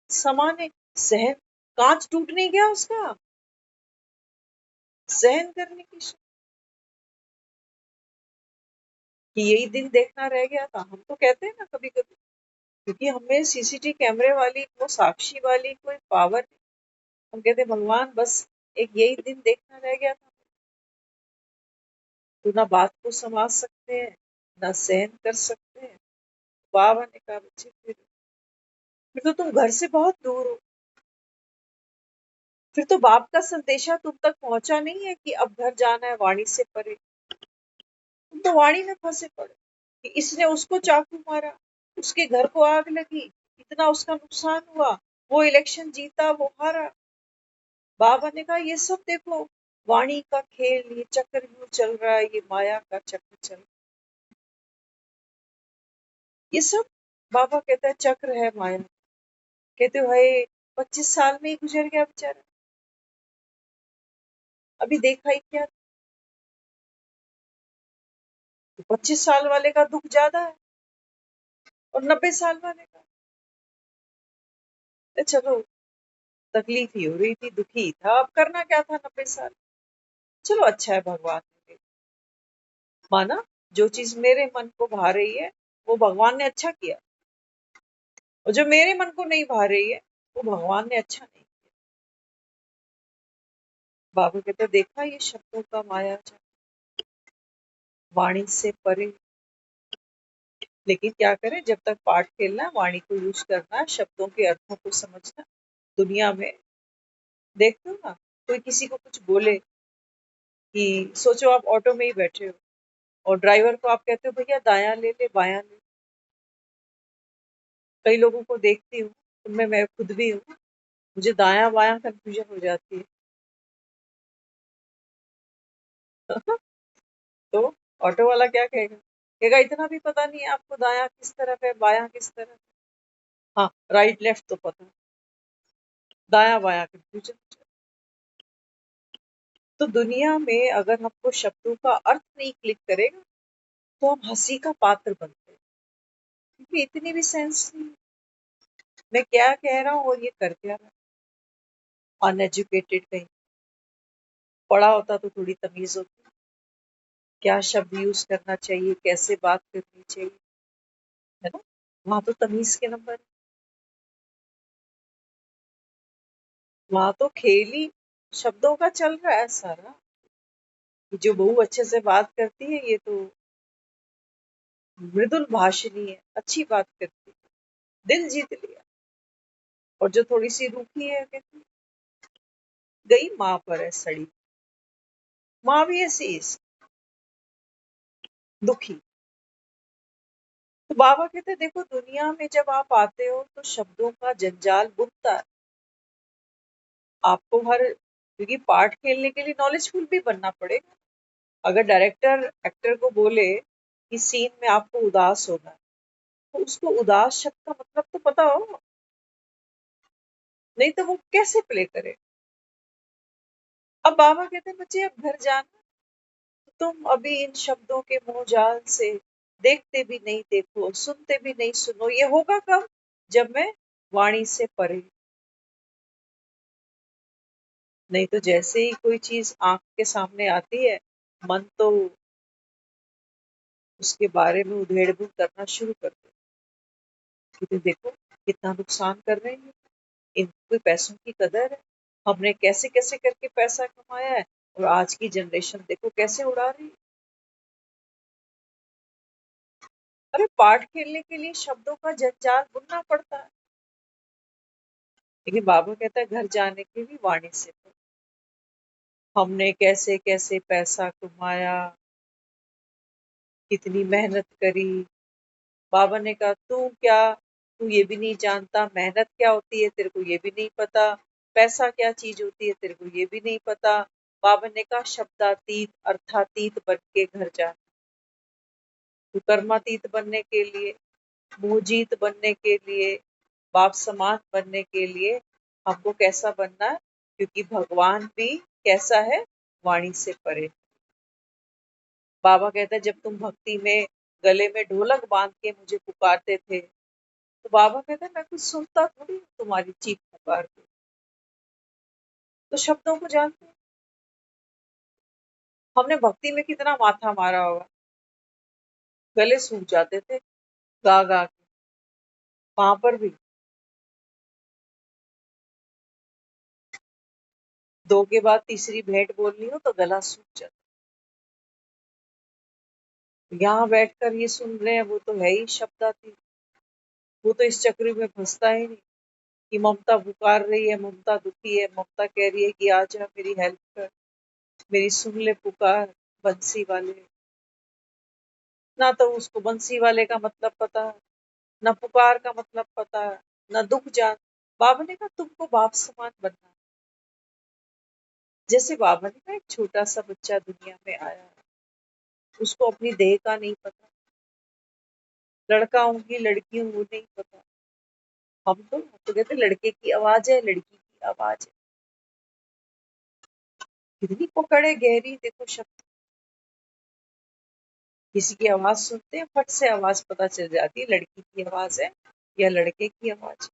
सामान्य सहन, कांच टूट नहीं गया उसका, सहन करने की कि यही दिन देखना रह गया था। हम तो कहते हैं ना कभी कभी, क्योंकि हमें सीसीटीवी कैमरे वाली, वो साक्षी वाली कोई पावर नहीं, हम कहते भगवान बस एक यही दिन देखना रह गया था। तो ना बात को संभाल सकते हैं, ना सहन कर सकते हैं। बाबा ने कहा बच्चे फिर तो तुम घर से बहुत दूर हो, फिर तो बाप का संदेशा तुम तक पहुंचा नहीं है कि अब घर जाना है वाणी से परे। तुम तो वाणी में फंसे पड़े कि इसने उसको चाकू मारा, उसके घर को आग लगी, इतना उसका नुकसान हुआ, वो इलेक्शन जीता, वो हारा। बाबा ने कहा ये सब देखो, वाणी का खेल, ये चक्र यूं चल रहा है, ये माया का चक्र चल रहा है। ये सब बाबा कहता है चक्र है माया। कहते हो भाई 25 साल में ही गुजर गया बेचारा, अभी देखा ही क्या। तो 25 साल वाले का दुख ज्यादा है और 90 साल वाले का, तो चलो तकलीफ ही हो रही थी, दुखी ही था, अब करना क्या था 90 साल। चलो अच्छा है भगवान ने माना, जो चीज मेरे मन को भा रही है वो भगवान ने अच्छा किया, और जो मेरे मन को नहीं भा रही है वो भगवान ने अच्छा नहीं किया। बाबा कहते देखा ये शब्दों का माया जाल, वाणी से परे। लेकिन क्या करें, जब तक पाठ खेलना है, वाणी को यूज करना है, शब्दों के अर्थों को समझना। दुनिया में देखते हो ना, कोई किसी को कुछ बोले, कि सोचो आप ऑटो में ही बैठे हो और ड्राइवर को आप कहते हो भैया दायां ले ले बायां ले। कई लोगों को देखती हूँ, उनमें मैं खुद भी हूँ, मुझे दायां बायां कंफ्यूजन हो जाती है। तो ऑटो वाला क्या कहेगा, कहेगा इतना भी पता नहीं है आपको दायां किस तरफ है बायां किस तरफ है। हाँ, राइट लेफ्ट तो पता है, दायां बायां कंफ्यूजन। तो दुनिया में अगर हमको शब्दों का अर्थ नहीं क्लिक करेगा तो हम हंसी का पात्र बनते हैं, क्योंकि इतनी भी सेंस नहीं है। मैं क्या कह रहा हूँ और ये कर क्या रहा हूँ, अनएजुकेटेड कहीं, पढ़ा होता तो थोड़ी तमीज होती, क्या शब्द यूज करना चाहिए, कैसे बात करनी चाहिए, है ना, वहां तो तमीज के नंबर, वहां तो खेल ही शब्दों का चल रहा है सारा। जो बहू अच्छे से बात करती है ये तो मृदुल भाषिणी है, अच्छी बात करती है, दिल जीत लिया। और जो थोड़ी सी रूखी है कहती गई माँ पर है सड़ी, माँ भी ऐसी दुखी। तो बाबा कहते देखो दुनिया में जब आप आते हो तो शब्दों का जंजाल बुनता है आपको, हर क्योंकि पार्ट खेलने के लिए नॉलेजफुल भी बनना पड़ेगा। अगर डायरेक्टर एक्टर को बोले कि सीन में आपको उदास होना है, तो उसको उदास शब्द का मतलब तो पता हो, नहीं तो वो कैसे प्ले करे। अब बाबा कहते हैं बच्चे अब घर जाना, तुम अभी इन शब्दों के मोहजाल से देखते भी नहीं देखो, सुनते भी नहीं सुनो, ये होगा कब, जब मैं वाणी से परे। नहीं तो जैसे ही कोई चीज आंख के सामने आती है, मन तो उसके बारे में उधेड़-बुन करना शुरू कर देता है कि देखो कितना नुकसान कर रहे हैं, इनको कोई पैसों की कदर है, हमने कैसे कैसे करके पैसा कमाया है और आज की जनरेशन देखो कैसे उड़ा रही है। अरे पार्ट खेलने के लिए शब्दों का जंजाल बुनना पड़ता है, लेकिन बाबा कहता है घर जाने की भी वाणी से हमने कैसे कैसे पैसा कमाया, कितनी मेहनत करी। बाबा ने कहा तू क्या, तू ये भी नहीं जानता मेहनत क्या होती है, तेरे को ये भी नहीं पता, पैसा क्या चीज होती है तेरे को ये भी नहीं पता। बाबा ने कहा शब्दातीत अर्थातीत बन के घर जा, तू कर्मातीत बनने के लिए, मोहजीत बनने के लिए, बाप समान बनने के लिए हमको कैसा बनना है, क्योंकि भगवान भी कैसा है, वाणी से परे। बाबा कहता है जब तुम भक्ति में गले में ढोलक बांध के मुझे पुकारते थे। तो बाबा कहते मैं कुछ सुनता थोड़ी हूँ तुम्हारी चीख पुकार के, तो शब्दों को जानते हैं। हमने भक्ति में कितना माथा मारा होगा, गले सूख जाते थे गा गा के, वहां पर भी दो के बाद तीसरी भेंट बोलनी हो तो गला सूख जाता। यहाँ बैठकर ये सुन रहे हैं, वो तो है ही शब्दाती, वो तो इस चक्र में फंसता ही नहीं कि ममता पुकार रही है, ममता दुखी है, ममता कह रही है कि आजा मेरी हेल्प कर, मेरी सुन ले पुकार बंसी वाले। ना तो उसको बंसी वाले का मतलब पता है, ना पुकार का मतलब पता है, ना दुख जान। बाबा ने कहा तुमको बाप समान बनना है। जैसे बाबा ने कहा एक छोटा सा बच्चा दुनिया में आया है, उसको अपनी देह का नहीं पता, लड़का हूँ कि लड़की हूँ वो नहीं पता। हम तो कहते लड़के की आवाज है, लड़की की आवाज है। कितनी पकड़ है गहरी, देखो शब्द। किसी की आवाज सुनते हैं, फट से आवाज पता चल जाती है लड़की की आवाज है या लड़के की आवाज।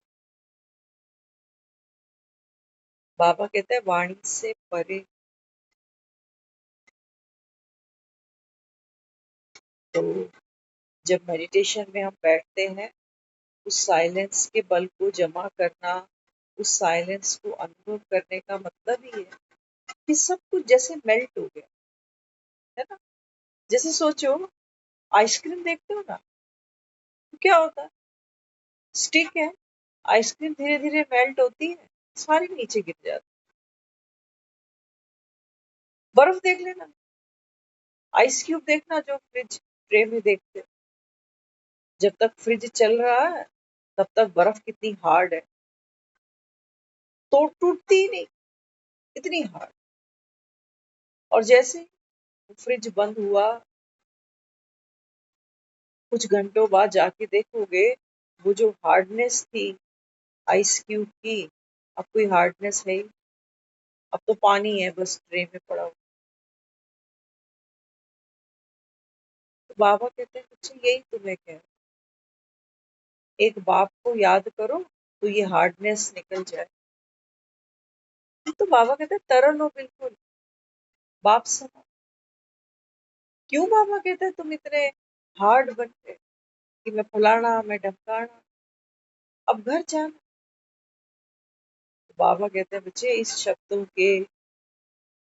बाबा कहते हैं वाणी से परे। तो जब मेडिटेशन में हम बैठते हैं, उस साइलेंस के बल को जमा करना, उस साइलेंस को अनुभव करने का मतलब ही है कि सब कुछ जैसे मेल्ट हो गया है ना। जैसे सोचो, आइसक्रीम देखते हो ना, तो क्या होता है, स्टिक है, आइसक्रीम धीरे धीरे मेल्ट होती है, सारी नीचे गिर जाती। बर्फ देख लेना, आइस क्यूब देखना जो फ्रिज ट्रे में देखते हो, जब तक फ्रिज चल रहा है तब तक बर्फ कितनी हार्ड है, तो टूटती ही नहीं, इतनी हार्ड। और जैसे फ्रिज बंद हुआ, कुछ घंटों बाद जाके देखोगे, वो जो हार्डनेस थी आइस क्यूब की, अब कोई हार्डनेस है ही, अब तो पानी है बस ट्रे में पड़ा हुआ। तो बाबा कहते हैं बच्चे यही तुम्हें कह, एक बाप को याद करो तो ये हार्डनेस निकल जाए। तो बाबा कहते हैं तरल हो बिल्कुल, बाप समा। क्यों बाबा कहते हैं तुम इतने हार्ड बन गए कि मैं फलाना मैं ढमकाना, अब घर जाना। तो बाबा कहते हैं बच्चे इस शब्दों के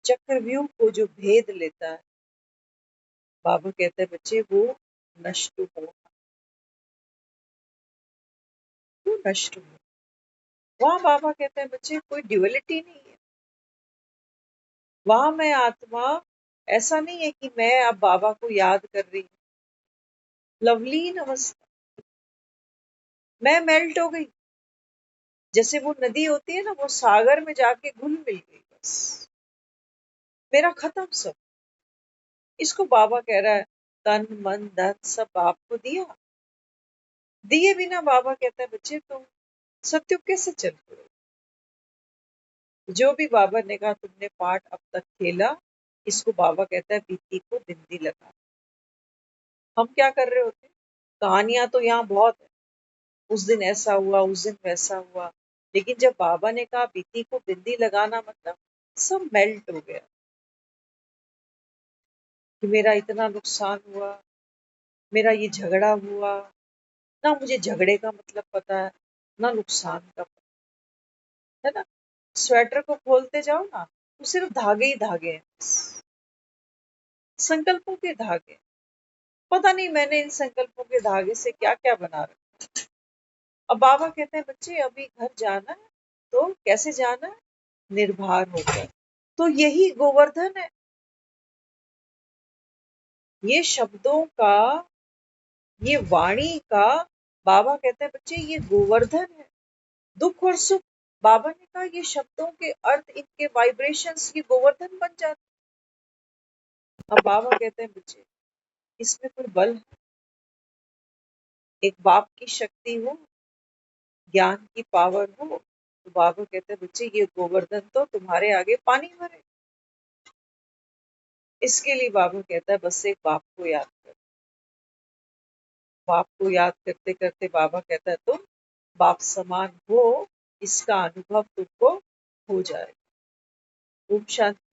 चक्रव्यूह को जो भेद लेता है, बाबा कहते हैं बच्चे वो नष्ट हो, वो नष्ट हो। वहां बाबा कहते हैं बच्चे कोई ड्युअलिटी नहीं है, वहां मैं आत्मा, ऐसा नहीं है कि मैं अब बाबा को याद कर रही हूँ, लवलीन अवस्था, मैं मेल्ट हो गई। जैसे वो नदी होती है ना, वो सागर में जाके घुल मिल गई, बस मेरा खत्म सब। इसको बाबा कह रहा है तन मन धन सब आपको दिया, दिए बिना बाबा कहता है बच्चे तुम सत्युग कैसे चल पड़ो। जो भी बाबा ने कहा तुमने पाठ अब तक खेला, इसको बाबा कहता है बीती को बिंदी लगा। हम क्या कर रहे होते, कहानियां तो यहाँ बहुत है, उस दिन ऐसा हुआ उस दिन वैसा हुआ, लेकिन जब बाबा ने कहा बीती को बिंदी लगाना, मतलब सब मेल्ट हो गया कि मेरा इतना नुकसान हुआ, मेरा ये झगड़ा हुआ, ना मुझे झगड़े का मतलब पता है, ना नुकसान का पता है ना। स्वेटर को खोलते जाओ ना, तो सिर्फ धागे ही धागे हैं, संकल्पों के धागे। पता नहीं मैंने इन संकल्पों के धागे से क्या क्या बना रखा। अब बाबा कहते हैं बच्चे अभी घर जाना है, तो कैसे जाना है, निर्भर होकर। तो यही गोवर्धन है, ये शब्दों का, ये वाणी का। बाबा कहते हैं बच्चे ये गोवर्धन है, दुख और सुख। बाबा ने कहा ये शब्दों के अर्थ, इनके वाइब्रेशंस ये गोवर्धन बन जाते। अब बाबा कहते हैं बच्चे इसमें कोई बल है, एक बाप की शक्ति हो, ज्ञान की पावर हो, तो बाबा कहते हैं बच्चे ये गोवर्धन तो तुम्हारे आगे पानी भरे। इसके लिए बाबा कहता है बस एक बाप को याद कर, बाप को याद करते करते बाबा कहता है तुम बाप समान हो, इसका अनुभव तुमको हो जाए। ओम शांति।